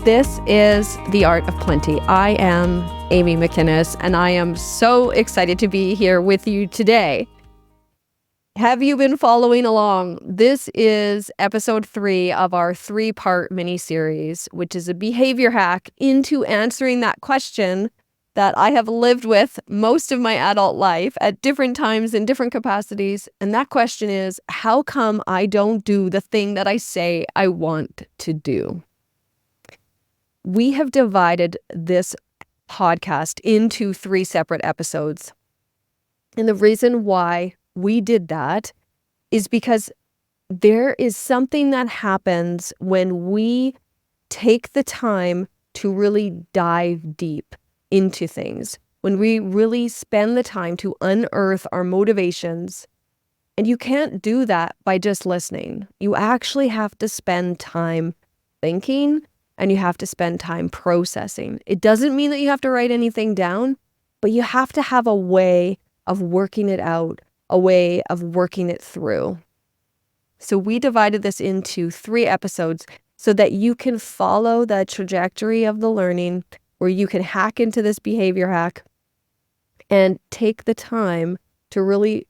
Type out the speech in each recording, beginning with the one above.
This is The Art of Plenty. I am Amy McInnes, and I am so excited to be here with you today. Have you been following along? This is episode 3 of our 3-part mini-series, which is a behavior hack into answering that question that I have lived with most of my adult life at different times in different capacities. And that question is, how come I don't do the thing that I say I want to do? We have divided this podcast into 3 separate episodes. And the reason why we did that is because there is something that happens when we take the time to really dive deep into things, when we really spend the time to unearth our motivations. And you can't do that by just listening. You actually have to spend time thinking, and you have to spend time processing. It doesn't mean that you have to write anything down, but you have to have a way of working it out, a way of working it through. So we divided this into 3 episodes so that you can follow the trajectory of the learning, where you can hack into this behavior hack and take the time to really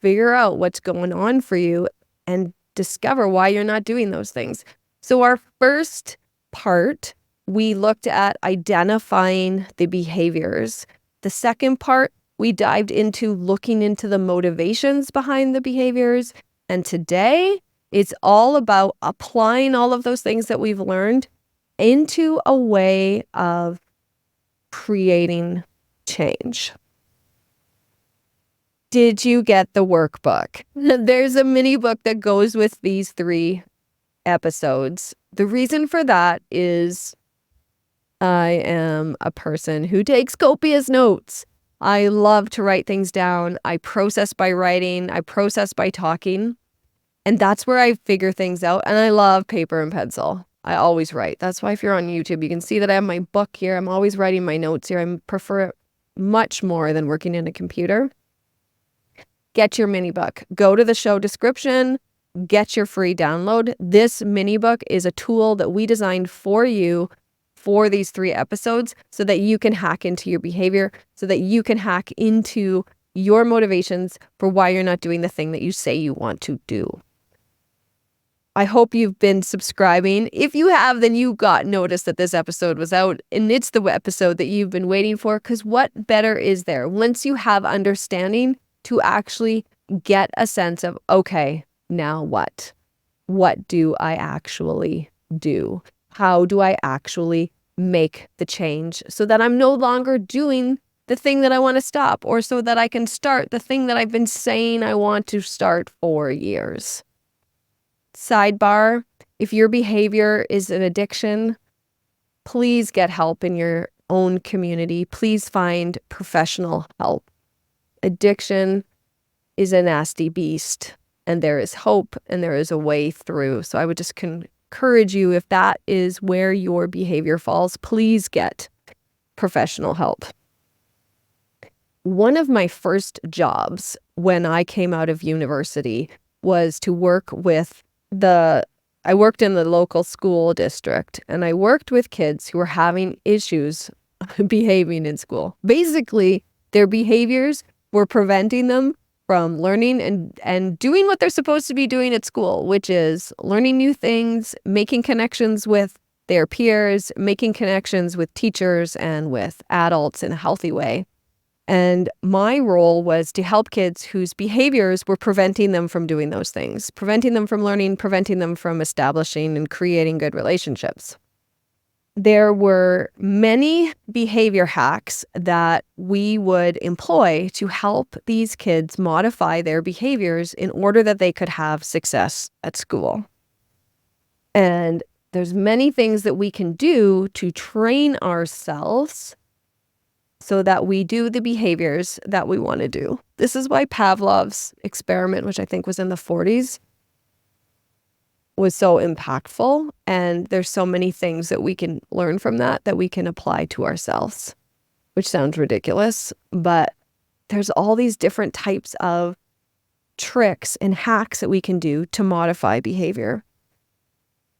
figure out what's going on for you and discover why you're not doing those things. So our first part, we looked at identifying the behaviors. The second part, we dived into looking into the motivations behind the behaviors. And today, it's all about applying all of those things that we've learned into a way of creating change. Did you get the workbook? There's a mini book that goes with these 3 episodes. The reason for that is I am a person who takes copious notes. I love to write things down. I process by writing. I process by talking. And that's where I figure things out. And I love paper and pencil. I always write. That's why if you're on YouTube, you can see that I have my book here. I'm always writing my notes here. I prefer it much more than working in a computer. Get your mini book. Go to the show description. Get your free download. This mini book is a tool that we designed for you for these 3 episodes so that you can hack into your behavior, so that you can hack into your motivations for why you're not doing the thing that you say you want to do. I hope you've been subscribing. If you have, then you got notice that this episode was out, and it's the episode that you've been waiting for, because what better is there once you have understanding to actually get a sense of, okay, now what? What do I actually do? How do I actually make the change so that I'm no longer doing the thing that I want to stop, or so that I can start the thing that I've been saying I want to start for years? Sidebar, if your behavior is an addiction, please get help in your own community. Please find professional help. Addiction is a nasty beast. And there is hope, and there is a way through. So I would just encourage you, if that is where your behavior falls, please get professional help. One of my first jobs when I came out of university was to work with I worked in the local school district, and I worked with kids who were having issues behaving in school. Basically, their behaviors were preventing them from learning and doing what they're supposed to be doing at school, which is learning new things, making connections with their peers, making connections with teachers and with adults in a healthy way. And my role was to help kids whose behaviors were preventing them from doing those things, preventing them from learning, preventing them from establishing and creating good relationships. There were many behavior hacks that we would employ to help these kids modify their behaviors in order that they could have success at school. And there's many things that we can do to train ourselves so that we do the behaviors that we want to do. This is why Pavlov's experiment, which I think was in the 40s, was so impactful. And there's so many things that we can learn from that we can apply to ourselves, which sounds ridiculous, but there's all these different types of tricks and hacks that we can do to modify behavior.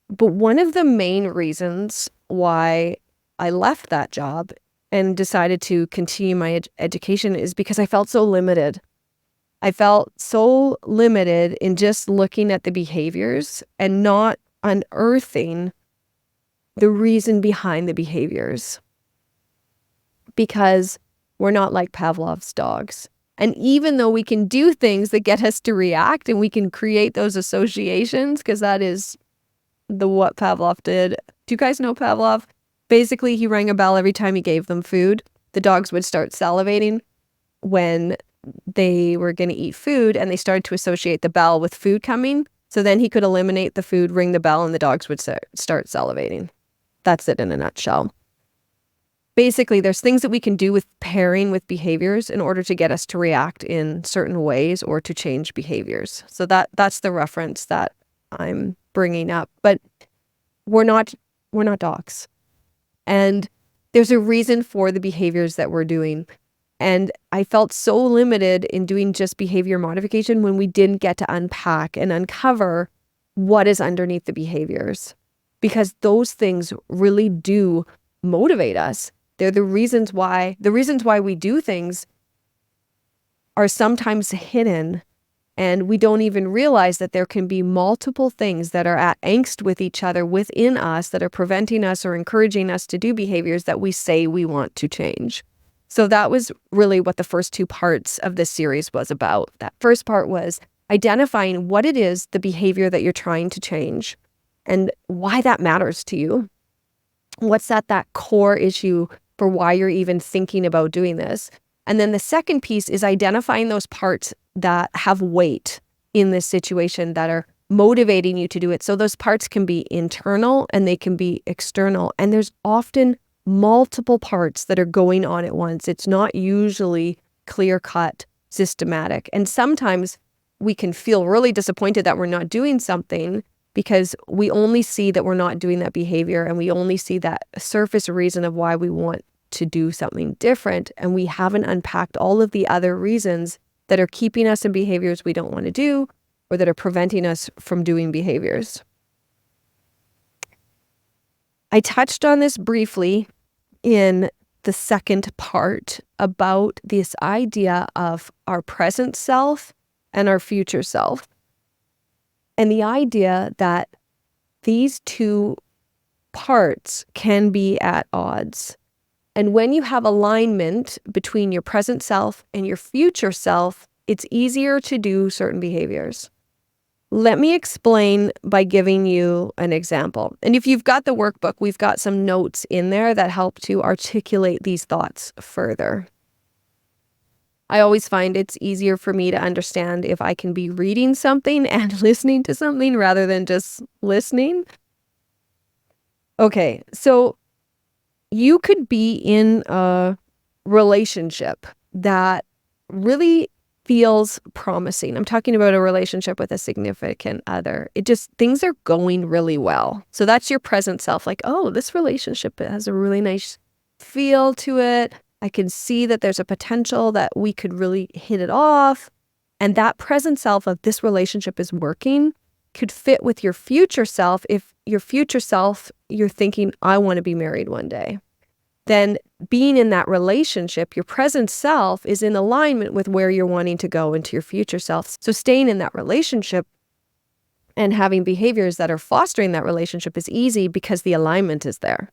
But one of the main reasons why I left that job and decided to continue my education is because I felt so limited. I felt so limited in just looking at the behaviors and not unearthing the reason behind the behaviors, because we're not like Pavlov's dogs. And even though we can do things that get us to react and we can create those associations, because that is what Pavlov did. Do you guys know Pavlov? Basically, he rang a bell every time he gave them food. The dogs would start salivating when they were going to eat food, and they started to associate the bell with food coming. So then he could eliminate the food, ring the bell, and the dogs would start salivating. That's it in a nutshell. Basically, there's things that we can do with pairing with behaviors in order to get us to react in certain ways or to change behaviors. So that's the reference that I'm bringing up. But we're not dogs. And there's a reason for the behaviors that we're doing. And I felt so limited in doing just behavior modification when we didn't get to unpack and uncover what is underneath the behaviors. Because those things really do motivate us. They're the reasons why we do things are sometimes hidden, and we don't even realize that there can be multiple things that are at angst with each other within us that are preventing us or encouraging us to do behaviors that we say we want to change. So that was really what the first two parts of this series was about. That first part was identifying what it is, the behavior that you're trying to change, and why that matters to you. What's that core issue for why you're even thinking about doing this? And then the second piece is identifying those parts that have weight in this situation that are motivating you to do it. So those parts can be internal and they can be external. And there's often multiple parts that are going on at once. It's not usually clear-cut, systematic. And sometimes we can feel really disappointed that we're not doing something because we only see that we're not doing that behavior, and we only see that surface reason of why we want to do something different, and we haven't unpacked all of the other reasons that are keeping us in behaviors we don't want to do or that are preventing us from doing behaviors. I touched on this briefly in the second part about this idea of our present self and our future self. And the idea that these two parts can be at odds. And when you have alignment between your present self and your future self, it's easier to do certain behaviors. Let me explain by giving you an example. And if you've got the workbook, we've got some notes in there that help to articulate these thoughts further. I always find it's easier for me to understand if I can be reading something and listening to something rather than just listening. Okay, so you could be in a relationship that really feels promising. I'm talking about a relationship with a significant other. Things are going really well. So that's your present self. Like, oh, this relationship has a really nice feel to it. I can see that there's a potential that we could really hit it off. And that present self of this relationship is working could fit with your future self. If your future self, you're thinking, I want to be married one day. Then being in that relationship, your present self is in alignment with where you're wanting to go into your future self. So staying in that relationship and having behaviors that are fostering that relationship is easy because the alignment is there.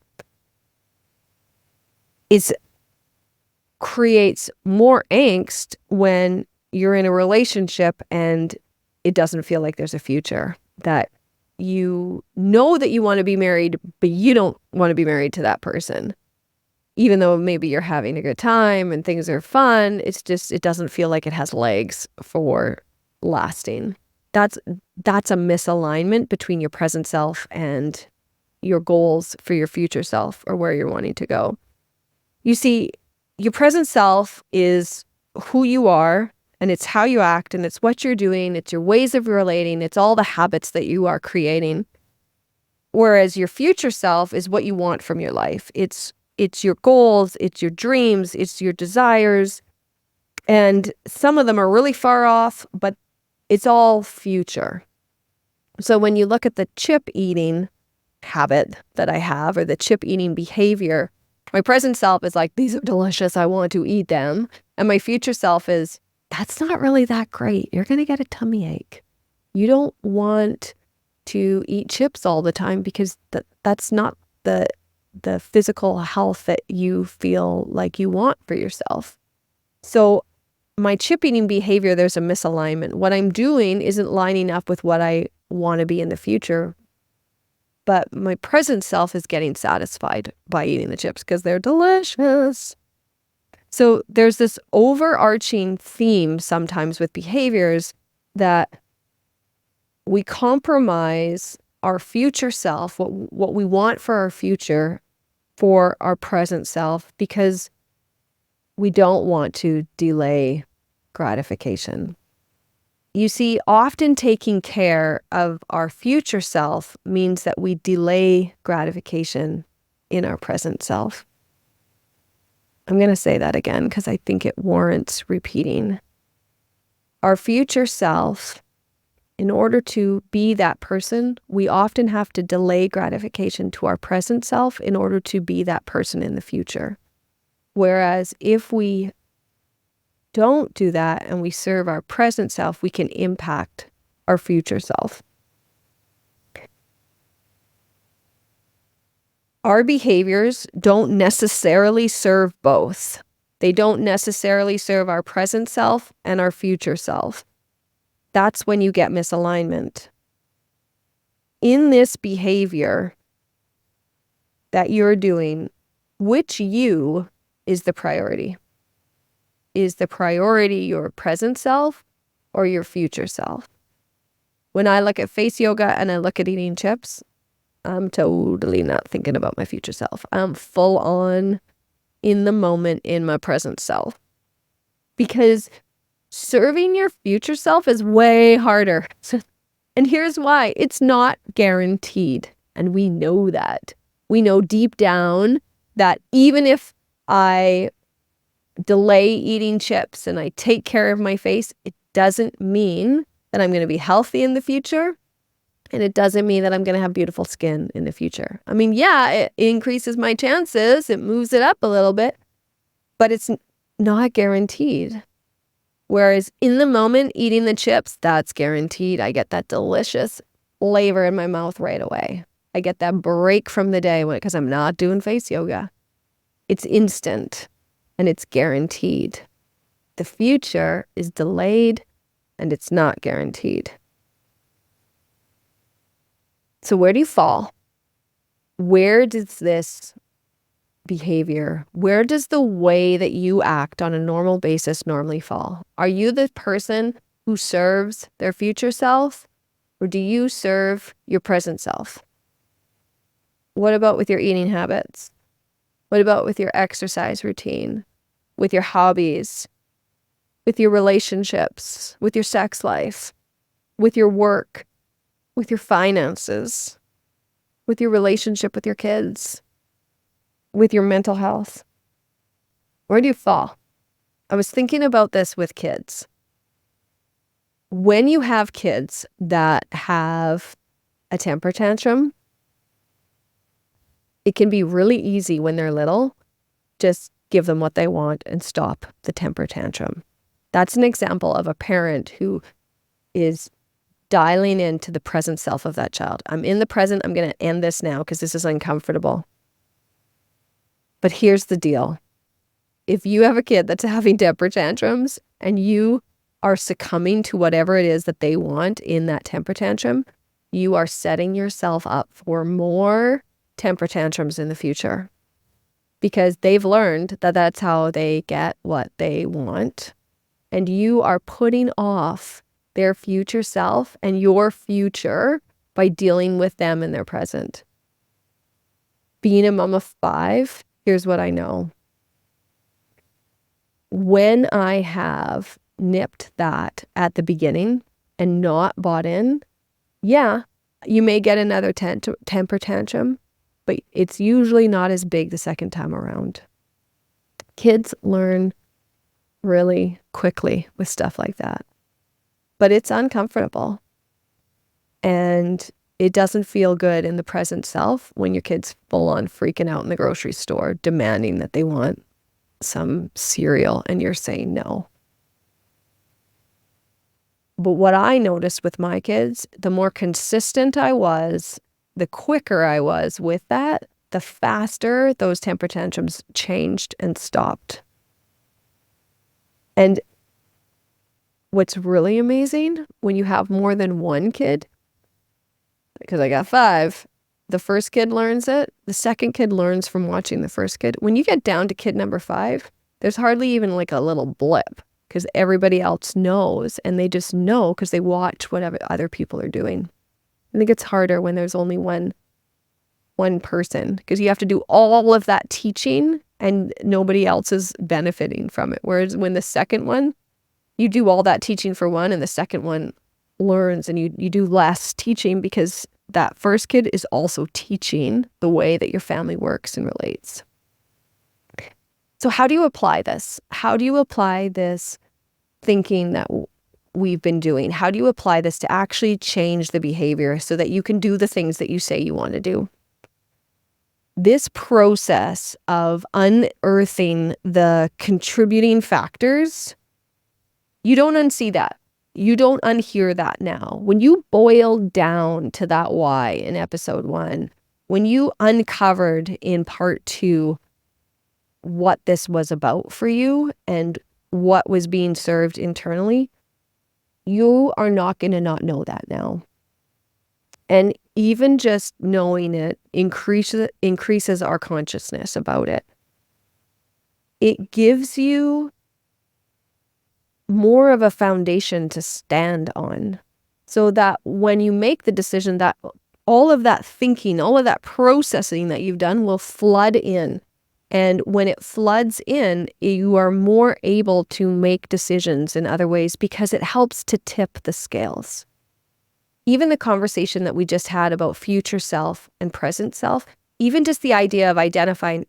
It creates more angst when you're in a relationship and it doesn't feel like there's a future, that you know that you want to be married, but you don't want to be married to that person. Even though maybe you're having a good time and things are fun, it doesn't feel like it has legs for lasting. That's a misalignment between your present self and your goals for your future self or where you're wanting to go. You see, your present self is who you are, and it's how you act, and it's what you're doing, it's your ways of relating, it's all the habits that you are creating. Whereas your future self is what you want from your life. It's your goals, it's your dreams, it's your desires. And some of them are really far off, but it's all future. So when you look at the chip eating, habit that I have or the chip eating behavior, my present self is like, these are delicious, I want to eat them. And my future self is, that's not really that great. You're going to get a tummy ache. You don't want to eat chips all the time because that's not the physical health that you feel like you want for yourself. So my chip eating behavior, there's a misalignment. What I'm doing isn't lining up with what I want to be in the future, but my present self is getting satisfied by eating the chips because they're delicious. So there's this overarching theme sometimes with behaviors that we compromise our future self, what we want for our future, for our present self, because we don't want to delay gratification. You see, often taking care of our future self means that we delay gratification in our present self. I'm going to say that again because I think it warrants repeating. Our future self, in order to be that person, we often have to delay gratification to our present self in order to be that person in the future. Whereas if we don't do that and we serve our present self, we can impact our future self. Our behaviors don't necessarily serve both. They don't necessarily serve our present self and our future self. That's when you get misalignment. In this behavior that you're doing, which you is the priority? Is the priority your present self or your future self? When I look at face yoga and I look at eating chips, I'm totally not thinking about my future self. I'm full on in the moment in my present self. Because serving your future self is way harder. And here's why. It's not guaranteed. And we know that. We know deep down that even if I delay eating chips and I take care of my face, it doesn't mean that I'm going to be healthy in the future. And it doesn't mean that I'm going to have beautiful skin in the future. I mean, yeah, it increases my chances. It moves it up a little bit, but it's not guaranteed. Whereas in the moment, eating the chips, that's guaranteed. I get that delicious flavor in my mouth right away. I get that break from the day because I'm not doing face yoga. It's instant and it's guaranteed. The future is delayed and it's not guaranteed. So where do you fall? Where does this behavior, where does the way that you act on a normal basis normally fall? Are you the person who serves their future self, or do you serve your present self? What about with your eating habits? What about with your exercise routine, with your hobbies, with your relationships, with your sex life, with your work, with your finances, with your relationship with your kids, with your mental health? Where do you fall? I was thinking about this with kids. When you have kids that have a temper tantrum, it can be really easy when they're little. Just give them what they want and stop the temper tantrum. That's an example of a parent who is dialing into the present self of that child. I'm in the present. I'm going to end this now because this is uncomfortable. But here's the deal. If you have a kid that's having temper tantrums and you are succumbing to whatever it is that they want in that temper tantrum, you are setting yourself up for more temper tantrums in the future because they've learned that that's how they get what they want. And you are putting off their future self and your future by dealing with them in their present. Being a mom of 5, here's what I know. When I have nipped that at the beginning and not bought in, yeah, you may get another temper tantrum, but it's usually not as big the second time around. Kids learn really quickly with stuff like that. But it's uncomfortable. And It doesn't feel good in the present self when your kid's full on freaking out in the grocery store, demanding that they want some cereal and you're saying no. But what I noticed with my kids, the more consistent I was, the quicker I was with that, the faster those temper tantrums changed and stopped. And what's really amazing, when you have more than one kid, because I got 5, the first kid learns it, the second kid learns from watching the first kid. When you get down to kid number 5, there's hardly even like a little blip because everybody else knows, and they just know because they watch whatever other people are doing. I think it's harder when there's only one person because you have to do all of that teaching and nobody else is benefiting from it. Whereas when the second one, you do all that teaching for one and the second one learns, and you do less teaching because that first kid is also teaching the way that your family works and relates. So how do you apply this? How do you apply this thinking that we've been doing? How do you apply this to actually change the behavior so that you can do the things that you say you want to do? This process of unearthing the contributing factors, you don't unsee that. You don't unhear that now. When you boil down to that why in episode 1, when you uncovered in part 2 what this was about for you and what was being served internally, you are not going to not know that now. And even just knowing it increases our consciousness about it. It gives you more of a foundation to stand on so that when you make the decision, that all of that thinking, all of that processing that you've done will flood in. And when it floods in, you are more able to make decisions in other ways because it helps to tip the scales. Even the conversation that we just had about future self and present self, even just the idea of identifying,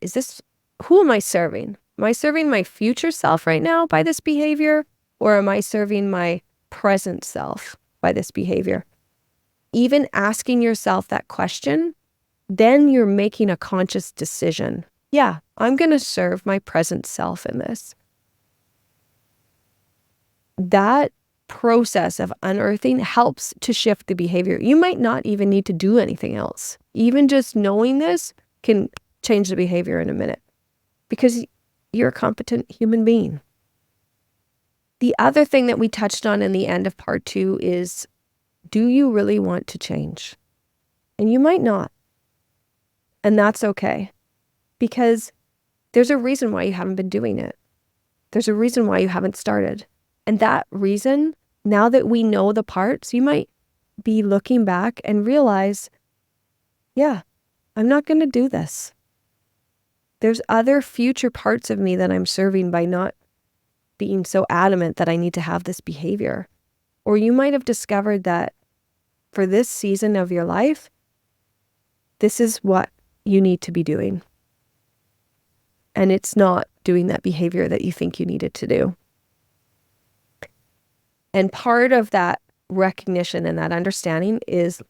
who am I serving? Am I serving my future self right now by this behavior? Or am I serving my present self by this behavior? Even asking yourself that question, then you're making a conscious decision. Yeah, I'm going to serve my present self in this. That process of unearthing helps to shift the behavior. You might not even need to do anything else. Even just knowing this can change the behavior in a minute because you're a competent human being. The other thing that we touched on in the end of part 2 is, do you really want to change? And you might not. And that's okay. Because there's a reason why you haven't been doing it. There's a reason why you haven't started. And that reason, now that we know the parts, you might be looking back and realize, yeah, I'm not going to do this. There's other future parts of me that I'm serving by not being so adamant that I need to have this behavior. Or you might have discovered that for this season of your life, this is what you need to be doing. And it's not doing that behavior that you think you needed to do. And part of that recognition and that understanding is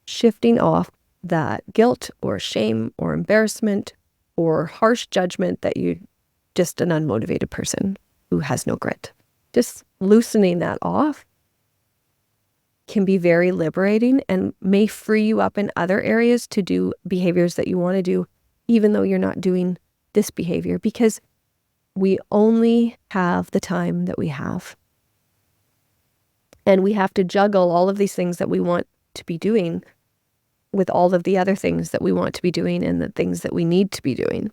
shifting off that guilt or shame or embarrassment or harsh judgment that you're just an unmotivated person who has no grit. Just loosening that off can be very liberating and may free you up in other areas to do behaviors that you want to do, even though you're not doing this behavior, because we only have the time that we have. And we have to juggle all of these things that we want to be doing with all of the other things that we want to be doing and the things that we need to be doing.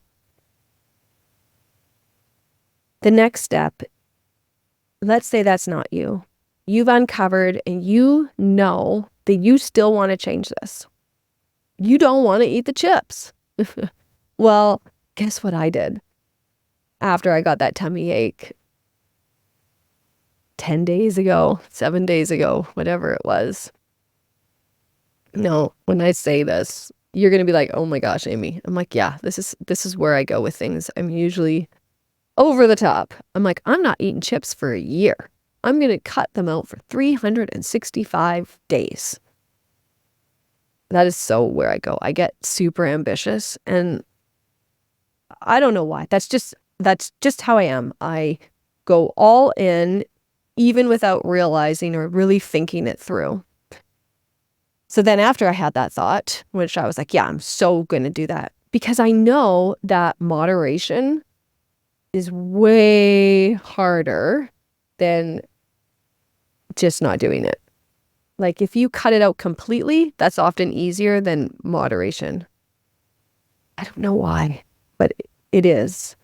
The next step, let's say that's not you. You've uncovered and you know that you still want to change this. You don't want to eat the chips. Well, guess what I did after I got that tummy ache 10 days ago, 7 days ago, whatever it was. No, when I say this, you're going to be like, oh my gosh, Amy. I'm like, yeah, this is where I go with things. I'm usually over the top. I'm like, I'm not eating chips for a year. I'm going to cut them out for 365 days. That is so where I go. I get super ambitious, and I don't know why. That's just how I am. I go all in, even without realizing or really thinking it through. So then after I had that thought, which I was like, yeah, I'm so going to do that, because I know that moderation is way harder than just not doing it. Like if you cut it out completely, that's often easier than moderation. I don't know why, but it is.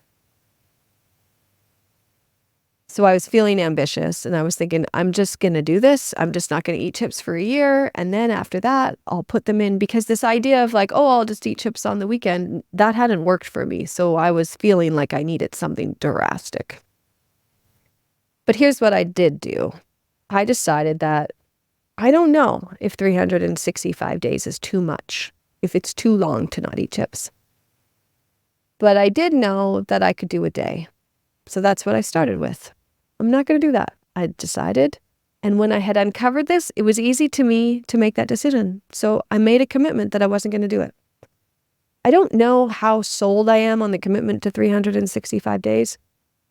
So I was feeling ambitious, and I was thinking, I'm just going to do this. I'm just not going to eat chips for a year. And then after that, I'll put them in, because this idea of like, oh, I'll just eat chips on the weekend, that hadn't worked for me. So I was feeling like I needed something drastic. But here's what I did do. I decided that I don't know if 365 days is too much, if it's too long to not eat chips. But I did know that I could do a day. So that's what I started with. I'm not going to do that, I decided. And when I had uncovered this, it was easy to me to make that decision. So I made a commitment that I wasn't going to do it. I don't know how sold I am on the commitment to 365 days,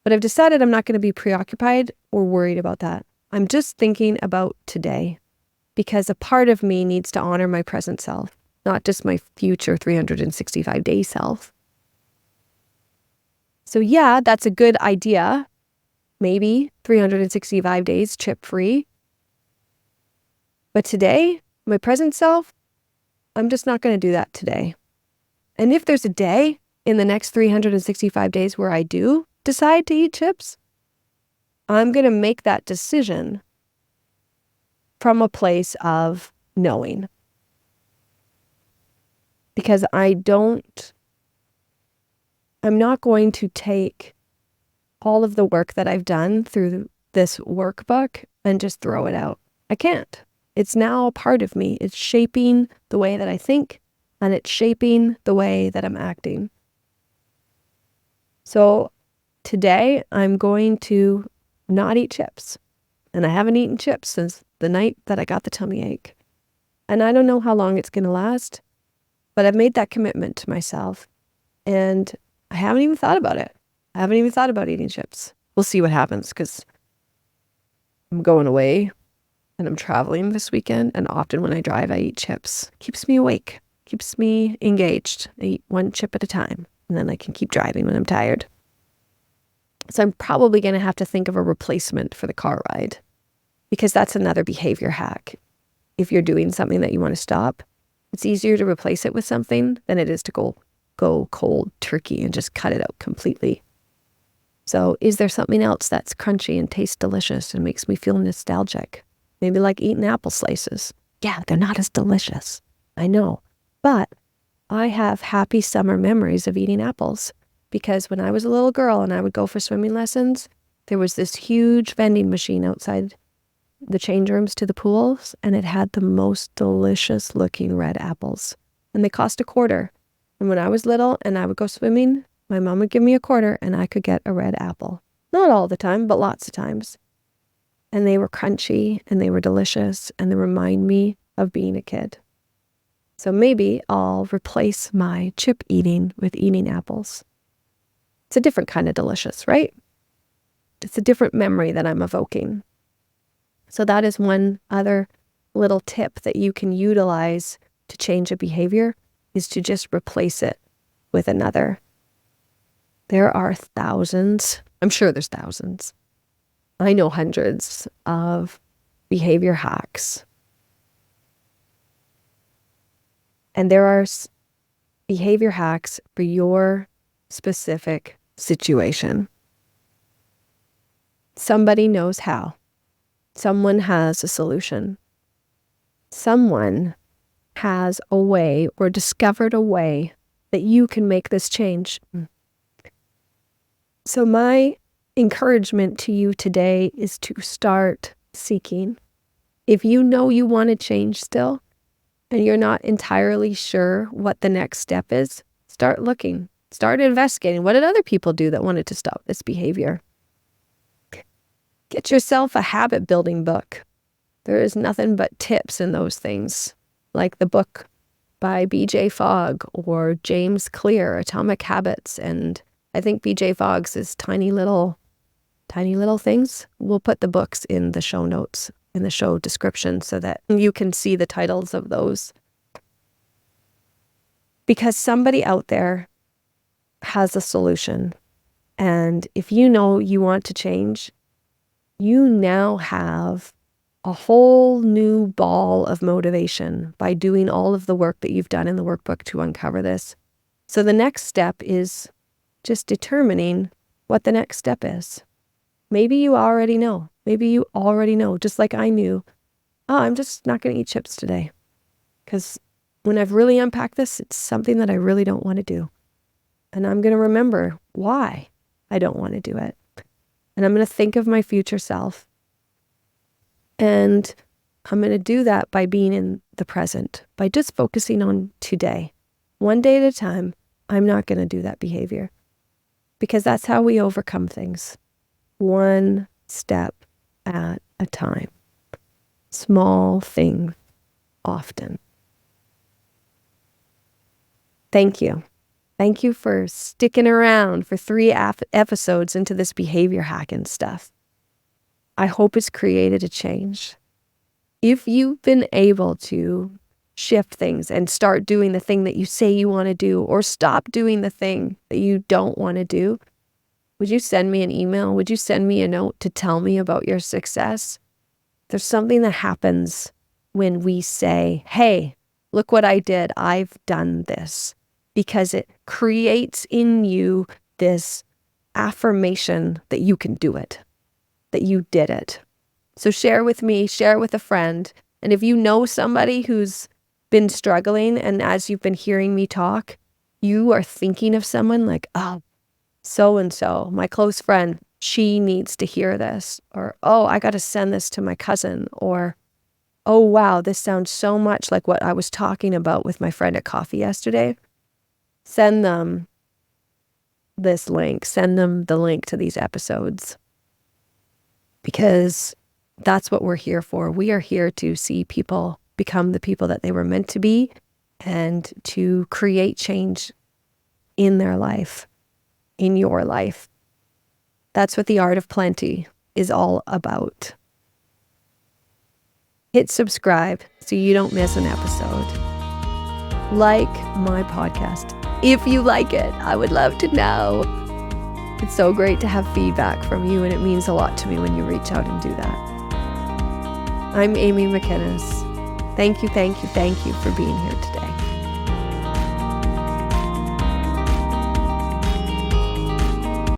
but I've decided I'm not going to be preoccupied or worried about that. I'm just thinking about today, because a part of me needs to honor my present self, not just my future 365-day self. So yeah, that's a good idea. Maybe 365 days chip-free. But today, my present self, I'm just not going to do that today. And if there's a day in the next 365 days where I do decide to eat chips, I'm going to make that decision from a place of knowing. Because I'm not going to take all of the work that I've done through this workbook and just throw it out. I can't. It's now a part of me. It's shaping the way that I think, and it's shaping the way that I'm acting. So today I'm going to not eat chips. And I haven't eaten chips since the night that I got the tummy ache. And I don't know how long it's going to last, but I've made that commitment to myself. And I haven't even thought about it. I haven't even thought about eating chips. We'll see what happens, because I'm going away and I'm traveling this weekend. And often when I drive, I eat chips. Keeps me awake, keeps me engaged. I eat one chip at a time, and then I can keep driving when I'm tired. So I'm probably going to have to think of a replacement for the car ride, because that's another behavior hack. If you're doing something that you want to stop, it's easier to replace it with something than it is to go cold turkey and just cut it out completely. So is there something else that's crunchy and tastes delicious and makes me feel nostalgic? Maybe like eating apple slices. Yeah, they're not as delicious, I know. But I have happy summer memories of eating apples, because when I was a little girl and I would go for swimming lessons, there was this huge vending machine outside the change rooms to the pools, and it had the most delicious looking red apples. And they cost $0.25. And when I was little and I would go swimming, my mom would give me $0.25 and I could get a red apple. Not all the time, but lots of times. And they were crunchy and they were delicious, and they remind me of being a kid. So maybe I'll replace my chip eating with eating apples. It's a different kind of delicious, right? It's a different memory that I'm evoking. So that is one other little tip that you can utilize to change a behavior, is to just replace it with another. There are thousands, I'm sure there's thousands, I know hundreds of behavior hacks. And there are behavior hacks for your specific situation. Somebody knows how. Someone has a solution. Someone has a way, or discovered a way, that you can make this change. So my encouragement to you today is to start seeking. If you know you want to change still, and you're not entirely sure what the next step is, start looking. Start investigating. What did other people do that wanted to stop this behavior? Get yourself a habit building book. There is nothing but tips in those things. Like the book by Fogg or James Clear, Atomic Habits. And I think Fogg's is tiny little things. We'll put the books in the show notes, in the show description, so that you can see the titles of those. Because somebody out there has a solution. And if you know you want to change, you now have a whole new ball of motivation by doing all of the work that you've done in the workbook to uncover this. So the next step is just determining what the next step is. Maybe you already know. Just like I knew, I'm just not going to eat chips today. Because when I've really unpacked this, it's something that I really don't want to do. And I'm going to remember why I don't want to do it. And I'm going to think of my future self. And I'm going to do that by being in the present, by just focusing on today. One day at a time, I'm not going to do that behavior. Because that's how we overcome things. One step at a time. Small things often. Thank you. Thank you for sticking around for 3 episodes into this behavior hacking stuff. I hope it's created a change. If you've been able to shift things and start doing the thing that you say you want to do, or stop doing the thing that you don't want to do, would you send me an email? Would you send me a note to tell me about your success? There's something that happens when we say, hey, look what I did. I've done this. Because it creates in you this affirmation that you can do it, that you did it. So share with me, share with a friend. And if you know somebody who's been struggling, and as you've been hearing me talk, you are thinking of someone like, oh, so-and-so, my close friend, she needs to hear this. Or, oh, I got to send this to my cousin. Or, oh, wow, this sounds so much like what I was talking about with my friend at coffee yesterday. Send them this link. Send them the link to these episodes. Because that's what we're here for. We are here to see people become the people that they were meant to be and to create change in their life, in your life. That's what the Art of Plenty is all about. Hit subscribe so you don't miss an episode. Like my podcast. If you like it, I would love to know. It's so great to have feedback from you, and it means a lot to me when you reach out and do that. I'm Amy McInnes. Thank you for being here today.